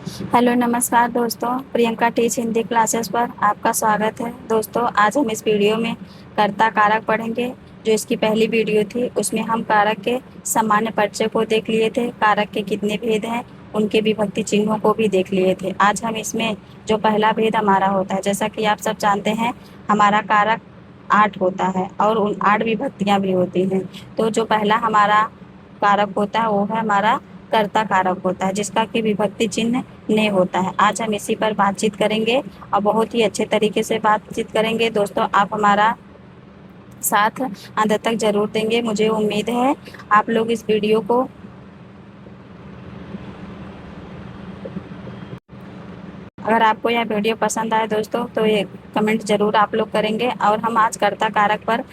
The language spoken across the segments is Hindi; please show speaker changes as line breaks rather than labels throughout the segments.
हेलो नमस्कार दोस्तों, प्रियंका टीच हिंदी क्लासेस पर आपका स्वागत है। दोस्तों आज हम इस वीडियो में कर्ता कारक पढ़ेंगे। जो इसकी पहली वीडियो थी उसमें हम कारक के सामान्य परिचय को देख लिए थे, कारक के कितने भेद हैं, उनके विभक्ति चिन्हों को भी देख लिए थे। आज हम इसमें जो पहला भेद हमारा होता है, जैसा कि आप सब जानते हैं हमारा कारक 8 होता है और उन 8 विभक्तियाँ भी होती हैं। तो जो पहला हमारा कारक होता है वो है हमारा कर्ता कारक होता है, जिसका कि विभक्ति चिन्ह ने होता है। आज हम इसी पर बातचीत करेंगे और बहुत ही अच्छे तरीके से बातचीत करेंगे। दोस्तों आप हमारा साथ अंत तक जरूर देंगे। मुझे उम्मीद है आप लोग इस वीडियो को अगर आपको यह वीडियो पसंद आए दोस्तों तो ये कमेंट जरूर आप लोग करेंगे। और हम आज कर्ता कारक पर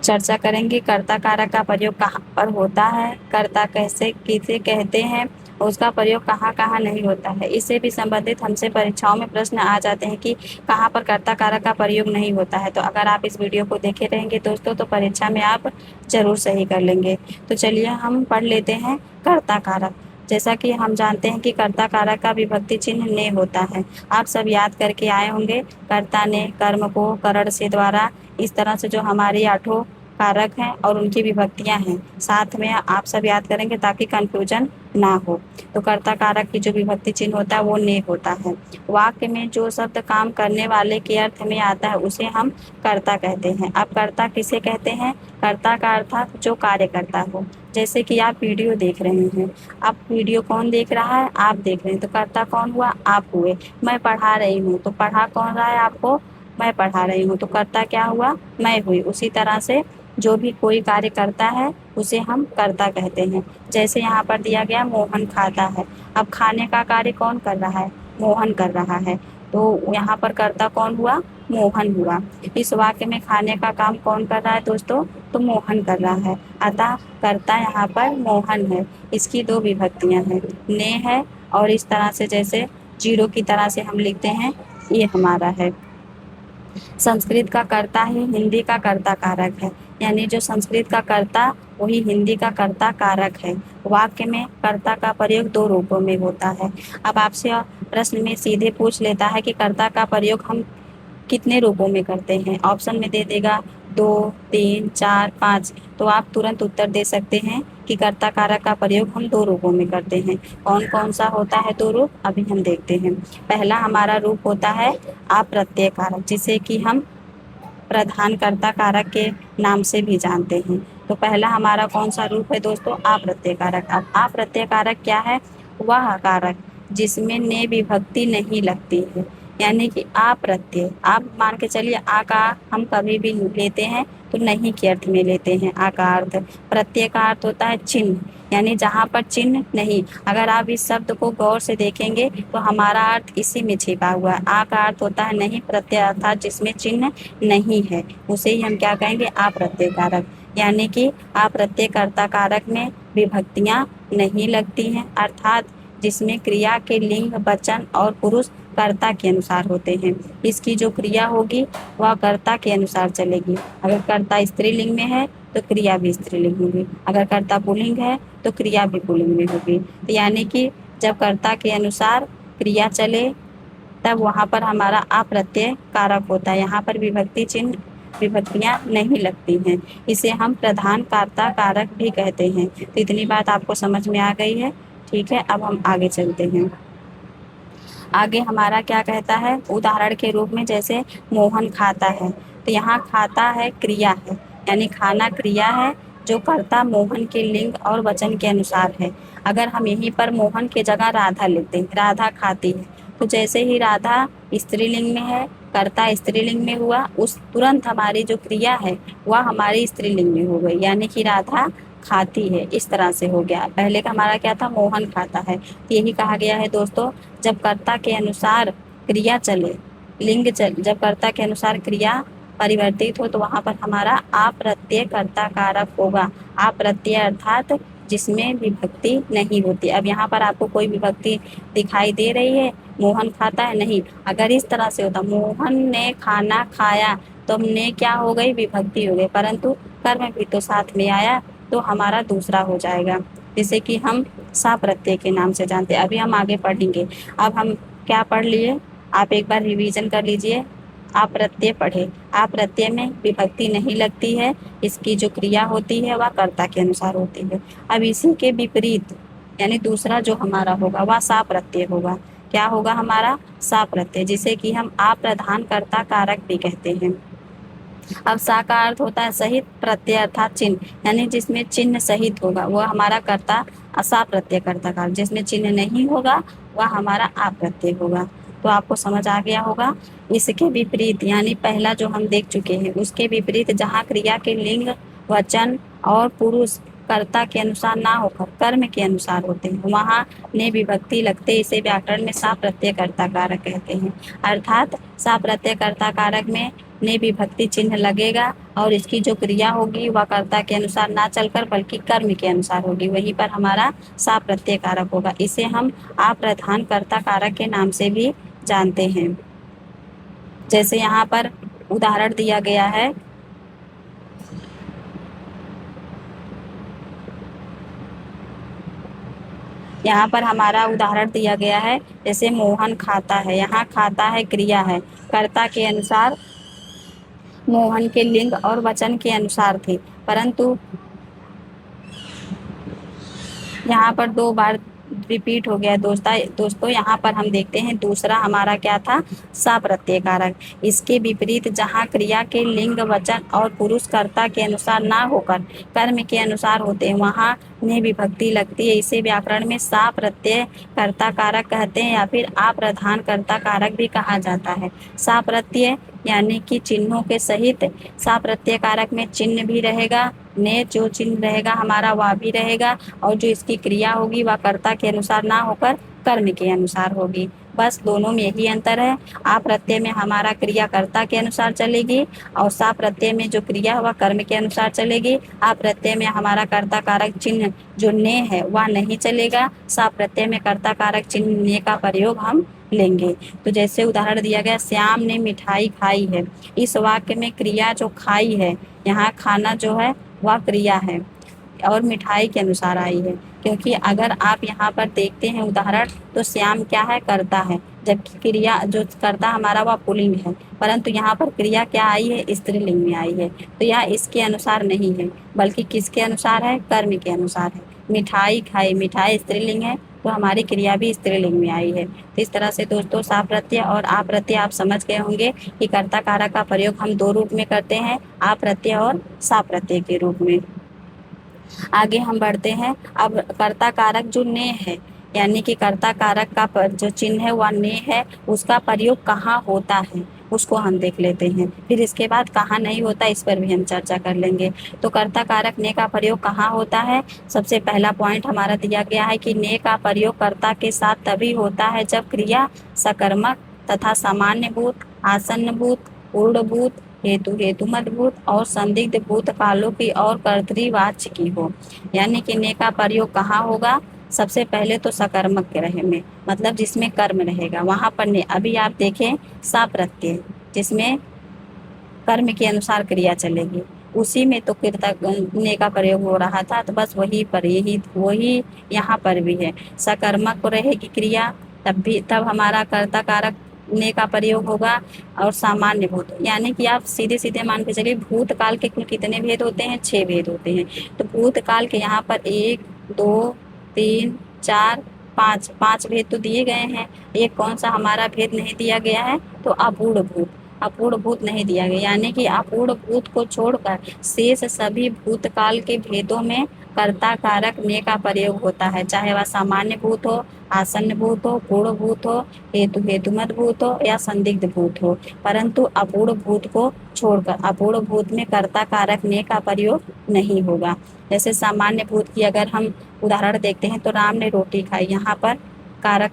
चर्चा करेंगे। कर्ता कारक का प्रयोग कहाँ पर होता है, कर्ता कैसे किसे कहते हैं, उसका प्रयोग कहाँ कहाँ नहीं होता है। इससे भी संबंधित हमसे परीक्षाओं में प्रश्न आ जाते हैं कि कहाँ पर कर्ता कारक का प्रयोग नहीं होता है। तो अगर आप इस वीडियो को देखे रहेंगे दोस्तों तो परीक्षा में आप जरूर सही कर लेंगे। तो चलिए हम पढ़ लेते हैं कर्ता कारक। जैसा कि हम जानते हैं कि कर्ता कारक का विभक्ति चिन्ह ने होता है। आप सब याद करके आए होंगे, कर्ता ने कर्म को करण से द्वारा, इस तरह से जो हमारी 8 कारक हैं और उनकी विभक्तियां हैं साथ में आप सब याद करेंगे ताकि कंफ्यूजन ना हो। तो कर्ता कारक की जो विभक्ति चिन्ह होता है वो ने होता है। वाक्य में जो शब्द काम करने वाले के अर्थ में आता है उसे हम कर्ता कहते हैं। अब कर्ता किसे कहते हैं? कर्ता का अर्थ जो कार्य करता हो। जैसे कि आप वीडियो देख रहे हैं, आप वीडियो कौन देख रहा है? आप देख रहे हैं। तो कर्ता कौन हुआ? आप हुए। मैं पढ़ा रही हूँ तो पढ़ा कौन रहा है आपको? मैं पढ़ा रही हूँ। तो कर्ता क्या हुआ? मैं हुई। उसी तरह से जो भी कोई कार्य करता है उसे हम कर्ता कहते हैं। जैसे यहाँ पर दिया गया मोहन खाता है। अब खाने का कार्य कौन कर रहा है? मोहन कर रहा है। तो यहाँ पर कर्ता कौन हुआ? मोहन हुआ। इस वाक्य में खाने का काम कौन कर रहा है दोस्तों? तो मोहन कर रहा है। अतः कर्ता यहाँ पर मोहन है। इसकी 2 विभक्तियां हैं, ने है और इस तरह से जैसे जीरो की तरह से हम लिखते हैं, ये हमारा है। संस्कृत का कर्ता ही हिंदी का कर्ता कारक है। यानी जो संस्कृत का कर्ता वही हिंदी का कर्ता कारक है। वाक्य में कर्ता का प्रयोग 2 रूपों में होता है। अब आपसे प्रश्न में सीधे पूछ लेता है कि कर्ता का प्रयोग हम कितने रूपों में करते हैं। ऑप्शन में दे देगा 2, 3, 4, 5। तो आप तुरंत उत्तर दे सकते हैं कि कर्ता कारक का प्रयोग हम 2 रूपों में करते हैं। कौन कौन सा होता है 2 रूप? अभी हम देखते हैं। पहला हमारा रूप होता है अप्रत्यय कारक, जिसे कि हम प्रधान कर्ता कारक के नाम से भी जानते हैं। तो पहला हमारा कौन सा रूप है दोस्तों? अप्रत्यय कारक। अब अप्रत्यय कारक क्या है? वह कारक जिसमें ने विभक्ति नहीं लगती है। यानी कि अप्रत्यय, आप मान के चलिए आ का हम कभी भी लेते हैं तो नहीं के अर्थ में लेते हैं। आ का अर्थ, प्रत्यय का अर्थ होता है चिन्ह, यानी जहाँ पर चिन्ह नहीं। अगर आप इस शब्द को गौर से देखेंगे तो हमारा अर्थ इसी में छिपा हुआ है। आ का अर्थ होता है नहीं, प्रत्यय अर्थात जिसमें चिन्ह नहीं है, उसे ही हम क्या कहेंगे? अप्रत्यय कारक। यानी कि अप्रत्यय कर्ता कारक में विभक्तियां नहीं लगती हैं, अर्थात जिसमें क्रिया के लिंग, वचन और पुरुष कर्ता के अनुसार होते हैं। इसकी जो क्रिया होगी वह कर्ता के अनुसार चलेगी। अगर कर्ता स्त्रीलिंग में है तो क्रिया भी स्त्रीलिंग होगी, अगर कर्ता पुल्लिंग है तो क्रिया भी पुल्लिंग में होगी। तो यानी कि जब कर्ता के अनुसार क्रिया चले तब वहाँ पर हमारा अप्रत्यय कारक होता है। यहाँ पर विभक्ति चिन्ह, विभक्तियाँ नहीं लगती हैं। इसे हम प्रधान कर्ता कारक भी कहते हैं। तो इतनी बात आपको समझ में आ गई है। ठीक है, अब हम आगे चलते हैं। आगे हमारा क्या कहता है? उदाहरण के रूप में जैसे मोहन खाता है, तो यहाँ खाता है क्रिया है, यानी खाना क्रिया है जो कर्ता मोहन के लिंग और वचन के अनुसार है। अगर हम यहीं पर मोहन के जगह राधा लेते हैं, राधा खाती है, तो जैसे ही राधा स्त्रीलिंग में है, कर्ता स्त्रीलिंग में हुआ, उस तुरंत हमारी जो क्रिया है वह हमारी स्त्रीलिंग में हो गई, यानी कि राधा खाती है। इस तरह से हो गया। पहले का हमारा क्या था? मोहन खाता है। तो यही कहा गया है दोस्तों, जब कर्ता के अनुसार क्रिया चले, जब कर्ता के अनुसार क्रिया परिवर्तित हो तो वहाँ पर हमारा अप्रत्यय कर्ता कारक होगा। अप्रत्यय अर्थात जिसमें विभक्ति नहीं होती। अब यहाँ पर आपको कोई विभक्ति दिखाई दे रही है? मोहन खाता है, नहीं। अगर इस तरह से होता मोहन ने खाना खाया तो हमने क्या हो गई? विभक्ति हो गई, परंतु कर्म भी तो साथ में आया तो हमारा दूसरा हो जाएगा। जैसे कि हम सा प्रत्यय के नाम से जानते हैं। अभी हम आगे पढ़ेंगे। अब हम क्या पढ़ लिए, आप एक बार रिवीजन कर लीजिए। आप प्रत्यय पढ़े। आप प्रत्यय में विभक्ति नहीं लगती है, इसकी जो क्रिया होती है वह कर्ता के अनुसार होती है। अब इसी के विपरीत यानी दूसरा जो हमारा होगा वह सा प्रत्यय होगा। क्या होगा हमारा, सा प्रत्यय, जिसे कि हम अप्रधान कर्ता कारक भी कहते हैं। अब सा का अर्थ होता है सहित प्रत्यय अर्थात चिन्ह, यानी जिसमें चिन्ह सहित होगा वह हमारा कर्ता असा प्रत्यय कर्ता कारक, जिसमें चिन्ह नहीं होगा वह हमारा अप्रत्यय होगा। तो आपको समझ आ गया होगा। इसके विपरीत यानी पहला जो हम देख चुके हैं, उसके विपरीत जहाँ क्रिया के लिंग, वचन और पुरुष कर्ता के अनुसार ना होकर कर्म के अनुसार होते हैं, वहाँ ने विभक्ति लगते इसे व्याकरण में सा प्रत्यय कर्ता कारक कहते हैं। अर्थात सा प्रत्यय कर्ता कारक में ने विभक्ति चिन्ह लगेगा और इसकी जो क्रिया होगी वह कर्ता के अनुसार ना चलकर बल्कि कर्म के अनुसार होगी, वहीं पर हमारा सा प्रत्यय कारक होगा। इसे हम अप्रधान कर्ता कारक के नाम से भी जानते हैं। जैसे यहाँ पर उदाहरण दिया गया है, यहाँ पर हमारा उदाहरण दिया गया है, जैसे मोहन खाता है। यहाँ खाता है क्रिया है, कर्ता के अनुसार मोहन के लिंग और वचन के अनुसार थे, परंतु यहाँ पर 2 बार रिपीट हो गया दोस्तों। यहाँ पर हम देखते हैं दूसरा हमारा क्या था, सा प्रत्यय कारक। इसके विपरीत जहाँ क्रिया के लिंग, वचन और पुरुष कर्ता के अनुसार ना होकर कर्म के अनुसार होते हैं, वहाँ ने विभक्ति लगती है, इसे व्याकरण में सा प्रत्यय कर्ता कारक कहते हैं या फिर अप्रधान कर्ता कारक भी कहा जाता है। सा प्रत्यय यानी कि चिन्हों के सहित, सा प्रत्यय कारक में चिन्ह भी रहेगा, ने जो चिन्ह रहेगा हमारा वह भी रहेगा, और जो इसकी क्रिया होगी वह कर्ता के अनुसार ना होकर कर्म के अनुसार होगी। बस दोनों में यही अंतर है। आ प्रत्यय में हमारा क्रिया कर्ता के अनुसार चलेगी और सा प्रत्यय में जो क्रिया वह कर्म के अनुसार चलेगी। आ प्रत्यय में हमारा कर्ता कारक चिन्ह जो ने है वह नहीं चलेगा। सा प्रत्यय में कर्ता कारक चिन्ह ने का प्रयोग हम लेंगे। तो जैसे उदाहरण दिया गया, श्याम ने मिठाई खाई है। इस वाक्य में क्रिया जो खाई है, यहाँ खाना जो है वह क्रिया है और मिठाई के अनुसार आई है, क्योंकि अगर आप यहाँ पर देखते हैं उदाहरण, तो श्याम क्या है, करता है, जबकि क्रिया जो करता हमारा वह पुल्लिंग है, परंतु यहाँ पर क्रिया क्या आई है, स्त्रीलिंग में आई है। तो यह इसके अनुसार नहीं है, बल्कि किसके अनुसार है, कर्म के अनुसार है। मिठाई खाई, मिठाई स्त्रीलिंग है, तो हमारी क्रिया भी स्त्रीलिंग में आई है। तो इस तरह से दोस्तों सा प्रत्यय और आ प्रत्यय आप समझ गए होंगे कि कर्ता कारक का प्रयोग हम 2 रूप में करते हैं, आ प्रत्यय और सा प्रत्यय के रूप में। आगे हम बढ़ते हैं। अब कर्ता कारक जो ने है, यानी कि कर्ता कारक का जो चिन्ह है वह ने है, उसका प्रयोग कहाँ होता है उसको हम देख लेते हैं। फिर इसके बाद कहाँ नहीं होता इस पर भी हम चर्चा कर लेंगे। तो कर्ता कारक ने का प्रयोग कहाँ होता है, सबसे पहला पॉइंट हमारा दिया गया है कि ने का प्रयोग कर्ता के साथ तभी होता है जब क्रिया सकर्मक तथा सामान्य भूत, आसन्न भूत, पूर्णभूत, हेतुमत भूत और संदिग्ध भूत कालों की और कर्तृवाच्य की हो। यानी कि ने का प्रयोग कहाँ होगा, सबसे पहले तो सकर्मक के रहे में, मतलब जिसमें कर्म रहेगा वहां पर ने। अभी आप देखें सा प्रत्यय जिसमें कर्म के अनुसार क्रिया चलेगी, उसी में तो ने का प्रयोग हो रहा था। तो बस वही पर वही यहाँ पर भी है, सकर्मक को रहेगी क्रिया, तब हमारा कर्ता कारक ने का प्रयोग होगा। और सामान्य भूत, यानी कि आप सीधे सीधे मान के चलिए भूतकाल के कुल कितने भेद होते हैं, 6 भेद होते हैं। तो भूतकाल के यहाँ पर 1 2 3 4 5 भेद तो दिए गए हैं। एक कौन सा हमारा भेद नहीं दिया गया है, तो अपूर्ण भूत, अपूर्ण भूत नहीं दिया गया, यानी कि अपूर्ण भूत को छोड़कर शेष सभी भूतकाल के भेदों में कर्ता कारक ने का प्रयोग होता है, चाहे वह सामान्य भूत हो, आसन्न भूत हो, पूर्ण भूत हो, हेतुमत भूत हो या संदिग्ध भूत हो, परंतु अपूर्ण भूत को छोड़कर अपूर्ण भूत में कर्ता कारक ने का प्रयोग नहीं होगा। जैसे सामान्य भूत की अगर हम उदाहरण देखते हैं, तो राम ने रोटी खाई, यहाँ पर कारक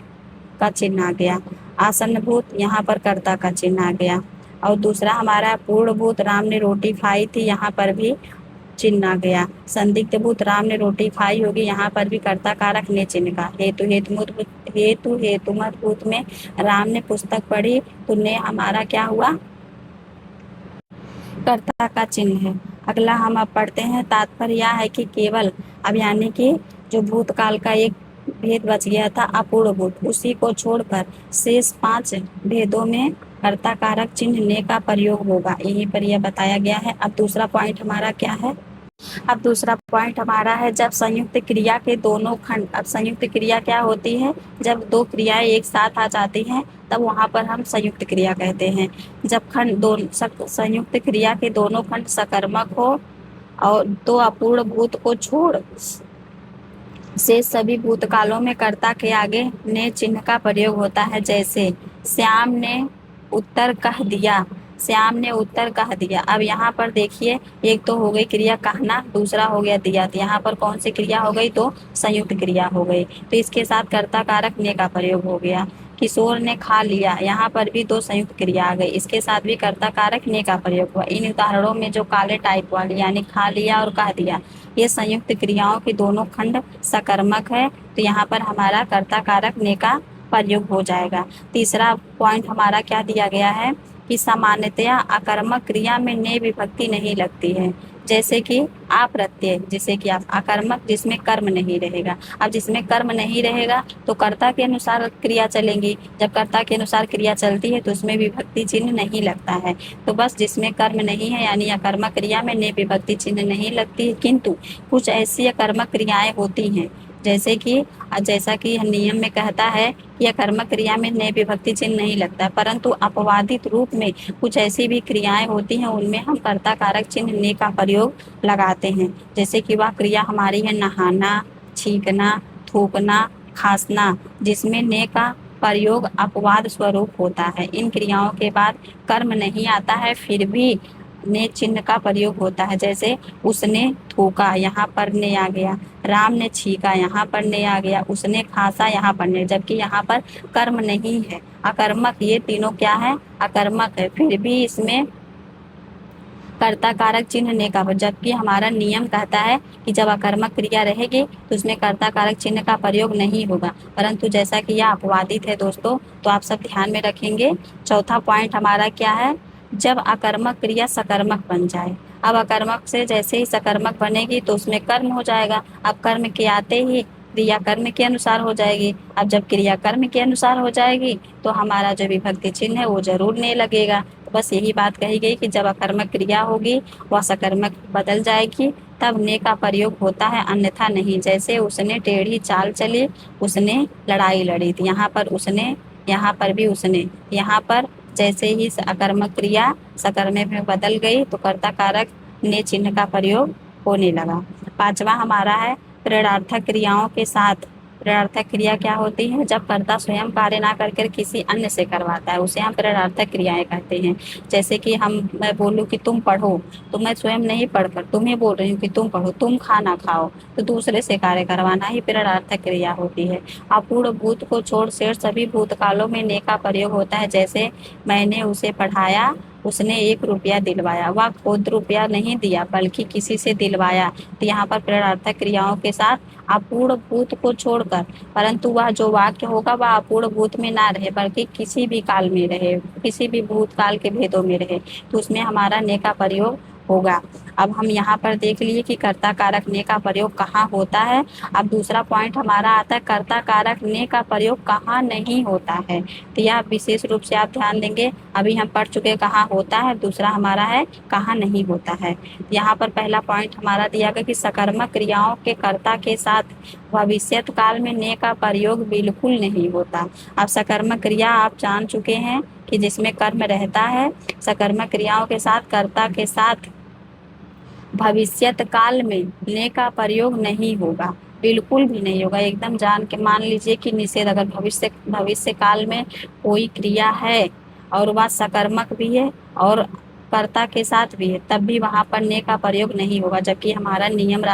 का चिन्ह आ गया। आसन्न भूत, यहाँ पर कर्ता का चिन्ह आ गया। और दूसरा हमारा पूर्ण भूत, राम ने रोटी खाई थी, यहाँ पर भी चिन्ह आ गया। संदिग्ध भूत, राम ने रोटी खाई होगी, यहाँ पर भी कर्ता कारक ने चिन्ह का। हेतुमत भूत में राम ने पुस्तक पढ़ी, तो ने हमारा क्या हुआ, कर्ता का चिन्ह है। अगला हम अब पढ़ते हैं, तात्पर्य यह है कि केवल, अब यानी कि जो भूतकाल का एक भेद बच गया था अपूर्वभूत, उसी को छोड़कर शेष 5 भेदों में कर्ता कारक चिन्ह ने का प्रयोग होगा। यहीं पर यह बताया गया है। अब दूसरा पॉइंट हमारा क्या है? अब दूसरा पॉइंट हमारा है जब संयुक्त क्रिया के दोनों खंड, अब संयुक्त क्रिया क्या होती है? जब दो क्रियाएं एक साथ आ जाती हैं तब वहां पर हम संयुक्त क्रिया कहते हैं। जब खंड संयुक्त क्रिया के दोनों खंड सकर्मक हो और दो अपूर्ण भूत को छोड़ से सभी भूतकालों में कर्ता के आगे ने चिन्ह का प्रयोग होता है। जैसे श्याम ने उत्तर कह दिया, श्याम ने उत्तर कह दिया। अब यहाँ पर देखिए, एक तो हो गई क्रिया कहना, दूसरा हो गया दिया। तो यहाँ पर कौन सी क्रिया हो गई? तो संयुक्त क्रिया हो गई। तो इसके साथ कर्ता कारक ने का प्रयोग हो गया। किशोर ने खा लिया, यहाँ पर भी दो संयुक्त क्रिया आ गई, इसके साथ भी कर्ता कारक ने का प्रयोग हुआ। इन उदाहरणों में जो काले टाइप वाली यानी खा लिया और कह दिया, ये संयुक्त क्रियाओं के दोनों खंड सकर्मक है, तो यहाँ पर हमारा कर्ता कारक ने का प्रयोग हो जाएगा। तीसरा पॉइंट हमारा क्या दिया गया है कि सामान्यतया अकर्मक क्रिया में ने विभक्ति नहीं लगती है। जैसे कि अप्रत्यय, जैसे कि आप अकर्मक जिसमें कर्म नहीं रहेगा। अब जिसमें कर्म नहीं रहेगा तो कर्ता के अनुसार क्रिया चलेंगी। जब कर्ता के अनुसार क्रिया चलती है तो उसमें विभक्ति चिन्ह नहीं लगता है। तो बस जिसमें कर्म नहीं है यानी अकर्मक क्रिया में ने विभक्ति चिन्ह नहीं लगती है, किंतु कुछ ऐसी अकर्मक क्रियाएं होती हैं जैसे कि नियम में कहता है कि अकर्मक क्रिया में ने विभक्ति चिन्ह नहीं लगता, परंतु अपवादित रूप में कुछ ऐसी भी क्रियाएं होती हैं उनमें हम कर्ता कारक चिन्ह ने का प्रयोग लगाते हैं। जैसे कि वह क्रिया हमारी है नहाना, छींकना, थूकना, खांसना, जिसमें ने का प्रयोग अपवाद स्वरूप होता है। इन क्रियाओं के बाद कर्म नहीं आता है फिर भी ने चिन्ह का प्रयोग होता है। जैसे उसने थूका, यहाँ पर ने आ गया। राम ने छीका, यहाँ पर ने आ गया। उसने खांसा, यहाँ पर ने, जबकि यहाँ पर कर्म नहीं है, अकर्मक। ये तीनों क्या है? अकर्मक है, फिर भी इसमें कर्ता कारक चिन्ह ने का, जबकि हमारा नियम कहता है कि जब अकर्मक क्रिया रहेगी तो उसमें कर्ता कारक चिन्ह का प्रयोग नहीं होगा। परंतु जैसा कि यह अपवादित है दोस्तों, तो आप सब ध्यान में रखेंगे। चौथा पॉइंट हमारा क्या है? जब अकर्मक क्रिया सकर्मक बन जाए। अब अकर्मक से जैसे ही सकर्मक बनेगी तो उसमें कर्म हो जाएगा। अब कर्म के आते ही क्रिया कर्म के अनुसार हो जाएगी। अब जब क्रिया कर्म के अनुसार हो जाएगी तो हमारा जो विभक्ति चिन्ह है वो जरूर नहीं लगेगा। तो बस यही बात कही गई कि जब अकर्मक क्रिया होगी वह सकर्मक बदल जाएगी तब ने का प्रयोग होता है, अन्यथा नहीं। जैसे उसने टेढ़ी चाल चली, उसने लड़ाई लड़ी थी, यहाँ पर उसने, यहाँ पर भी उसने। यहाँ पर जैसे ही अकर्मक क्रिया सकर्मक में बदल गई तो कर्ता कारक ने चिन्ह का प्रयोग होने लगा। पांचवा हमारा है प्रेरणार्थक क्रियाओं के साथ। प्रेरणार्थक क्रिया क्या होती है? जब कर्ता स्वयं कार्य ना करके किसी अन्य से करवाता है, उसे हम प्रेरणार्थक क्रियाएं कहते हैं। जैसे कि मैं बोलूँ कि तुम पढ़ो, तो मैं स्वयं नहीं पढ़कर तुम्हें बोल रही हूँ कि तुम पढ़ो। तुम खाना खाओ, तो दूसरे से कार्य करवाना ही प्रेरणार्थक क्रिया होती है। अपूर्ण भूत को छोड़ शेष सभी भूतकालों में ने का प्रयोग होता है। जैसे मैंने उसे पढ़ाया, उसने 1 रुपया दिलवाया। वह खुद रुपया नहीं दिया बल्कि किसी से दिलवाया। तो यहाँ पर प्रेरणार्थक क्रियाओं के साथ अपूर्ण भूत को छोड़कर, परंतु वह जो वाक्य होगा वह अपूर्ण भूत में ना रहे बल्कि किसी भी काल में रहे, किसी भी भूतकाल के भेदों में रहे, तो उसमें हमारा ने का प्रयोग होगा। अब हम यहाँ पर देख लिए कि कर्ता कारक ने का प्रयोग कहाँ होता है। अब दूसरा पॉइंट हमारा आता है कर्ता कारक ने का प्रयोग कहाँ नहीं होता है। तो यह विशेष रूप से आप ध्यान देंगे। अभी हम पढ़ चुके कहाँ होता है, दूसरा हमारा है कहाँ नहीं होता है। यहाँ पर पहला पॉइंट हमारा दिया गया कि सकर्मक क्रियाओं के कर्ता के साथ भविष्यत काल में ने का प्रयोग बिल्कुल नहीं होता। अब सकर्मक क्रिया आप जान चुके हैं कि जिसमें कर्म रहता है, सकर्मक क्रियाओं के साथ कर्ता के साथ भविष्यत काल में ने का प्रयोग नहीं होगा, बिल्कुल भी नहीं होगा। एकदम जान के मान लीजिए कि निषेध, अगर भविष्य काल में कोई क्रिया है और वह सकर्मक भी है और कर्ता के साथ भी है, तब भी वहां पर ने का प्रयोग नहीं होगा। जबकि हमारा नियम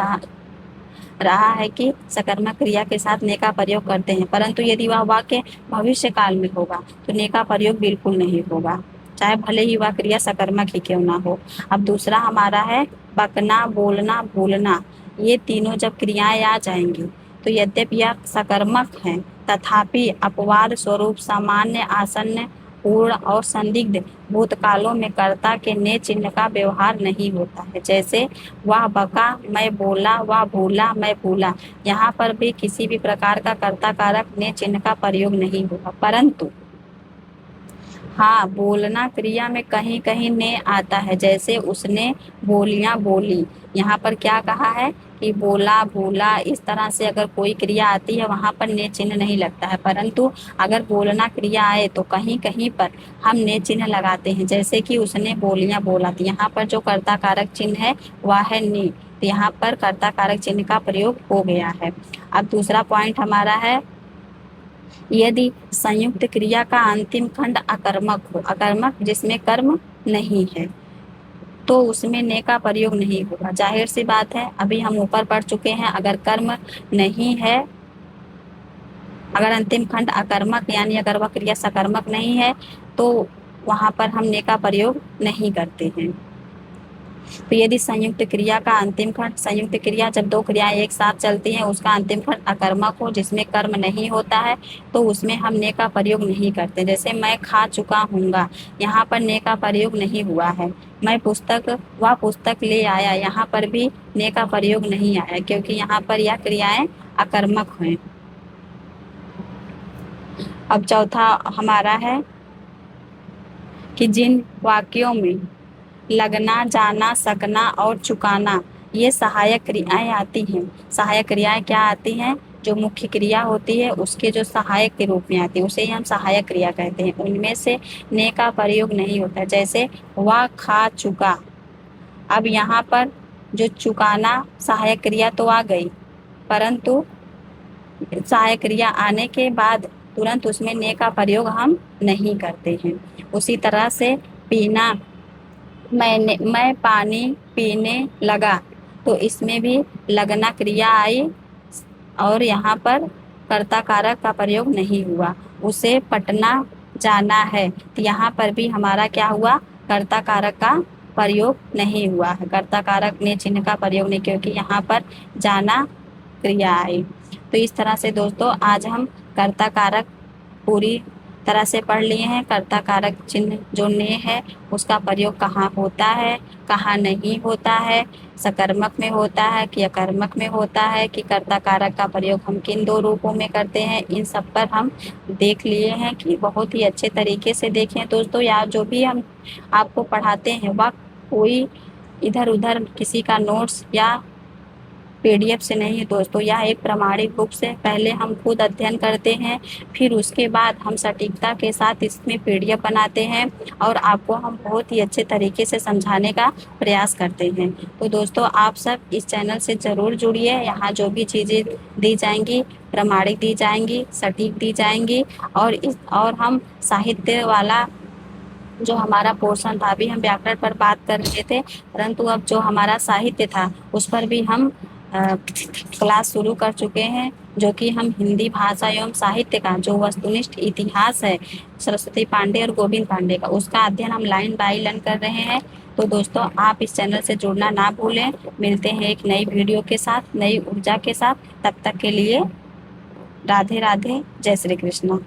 रहा है कि सकर्मक क्रिया के साथ ने का प्रयोग करते हैं, परंतु यदि वह वाक्य भविष्य काल में होगा तो ने का प्रयोग बिल्कुल नहीं होगा, चाहे भले ही वह क्रिया सकर्मक ही क्यों ना हो। अब दूसरा हमारा है बकना, बोलना, भूलना। ये तीनों जब क्रियाएं आ जाएंगी तो यद्यपि यह सकर्मक हैं तथापि अपवाद स्वरूप सामान्य, आसन्न पूर्ण और संदिग्ध भूतकालों में कर्ता के ने चिन्ह का व्यवहार नहीं होता है। जैसे वह बका, मैं बोला, वह भूला, मैं भूला। यहाँ पर भी किसी भी प्रकार का कर्ता कारक ने चिन्ह का प्रयोग नहीं हुआ। परंतु हाँ, बोलना क्रिया में कहीं कहीं ने आता है। जैसे उसने बोलियां बोली, यहाँ पर क्या कहा है कि बोला, बोला, इस तरह से अगर कोई क्रिया आती है वहां पर ने चिन्ह नहीं लगता है। परंतु अगर बोलना क्रिया आए तो कहीं कहीं पर हम ने चिन्ह लगाते हैं। जैसे कि उसने बोलियां बोला, तो यहाँ पर जो कर्ता कारक चिन्ह है वह है ने, तो यहाँ पर कर्ता कारक चिन्ह का प्रयोग हो गया है। अब दूसरा पॉइंट हमारा है, यदि संयुक्त क्रिया का अंतिम खंड अकर्मक हो, अकर्मक जिसमें कर्म नहीं है, तो उसमें ने का प्रयोग नहीं होगा। जाहिर सी बात है, अभी हम ऊपर पढ़ चुके हैं, अगर कर्म नहीं है, अगर अंतिम खंड अकर्मक यानी अगर वह क्रिया सकर्मक नहीं है तो वहां पर हम ने का प्रयोग नहीं करते हैं। तो यदि संयुक्त क्रिया का अंतिम खंड, संयुक्त क्रिया जब दो क्रियाएं एक साथ चलती हैं, उसका अंतिम खंड अकर्मक हो जिसमें कर्म नहीं होता है, तो उसमें हम ने का प्रयोग नहीं करते। जैसे मैं खा चुका हूँगा, यहाँ पर ने का प्रयोग नहीं हुआ है। मैं पुस्तक, वह पुस्तक ले आया, यहाँ पर भी ने का प्रयोग नहीं आया, क्योंकि यहाँ पर यह क्रियाएं अकर्मक हैं। अब चौथा हमारा है कि जिन वाक्यों में लगना, जाना, सकना और चुकाना ये सहायक क्रियाएं आती हैं। सहायक क्रियाएं क्या आती हैं? जो मुख्य क्रिया होती है उसके जो सहायक के रूप में आती है उसे ही हम सहायक क्रिया कहते हैं। उनमें से ने का प्रयोग नहीं होता। जैसे वह खा चुका, अब यहाँ पर जो चुकाना सहायक क्रिया तो आ गई, परंतु सहायक क्रिया आने के बाद तुरंत उसमें ने का प्रयोग हम नहीं करते हैं। उसी तरह से पीना, मैं पानी पीने लगा, तो इसमें भी लगना क्रिया आई और यहाँ पर कर्ता कारक का प्रयोग नहीं हुआ। उसे पटना जाना है, तो यहाँ पर भी हमारा क्या हुआ? कर्ता कारक का प्रयोग नहीं हुआ है। कर्ता कारक ने चिन्ह का प्रयोग नहीं, क्योंकि यहाँ पर जाना क्रिया आई। तो इस तरह से दोस्तों आज हम कर्ता कारक पूरी तरह से पढ़ लिए हैं। कर्ता कारक चिन्ह जो ने है उसका प्रयोग कहाँ होता है, कहाँ नहीं होता है, सकर्मक में होता है कि अकर्मक में होता है, कि कर्ता कारक का प्रयोग हम किन दो रूपों में करते हैं, इन सब पर हम देख लिए हैं कि बहुत ही अच्छे तरीके से देखें दोस्तों। या जो भी हम आपको पढ़ाते हैं वह कोई इधर उधर किसी का नोट्स या पीडीएफ से नहीं है दोस्तों, यह एक प्रमाणिक बुक से पहले हम खुद अध्ययन करते हैं, फिर उसके बाद हम सटीकता के साथ इसमें पीडीएफ बनाते हैं और आपको हम बहुत ही अच्छे तरीके से समझाने का प्रयास करते हैं। तो दोस्तों आप सब इस चैनल से ज़रूर जुड़िए। यहाँ जो भी चीज़ें दी जाएंगी प्रमाणिक दी जाएंगी, सटीक दी जाएंगी, और हम साहित्य वाला जो हमारा पोर्शन था, अभी हम व्याकरण पर बात कर रहे थे, परंतु अब जो हमारा साहित्य था उस पर भी हम क्लास शुरू कर चुके हैं, जो कि हम हिंदी भाषा एवं साहित्य का जो वस्तुनिष्ठ इतिहास है सरस्वती पांडे और गोविंद पांडे का, उसका अध्ययन हम लाइन बाय लाइन कर रहे हैं। तो दोस्तों आप इस चैनल से जुड़ना ना भूलें। मिलते हैं एक नई वीडियो के साथ, नई ऊर्जा के साथ। तब तक के लिए राधे राधे, जय श्री कृष्ण।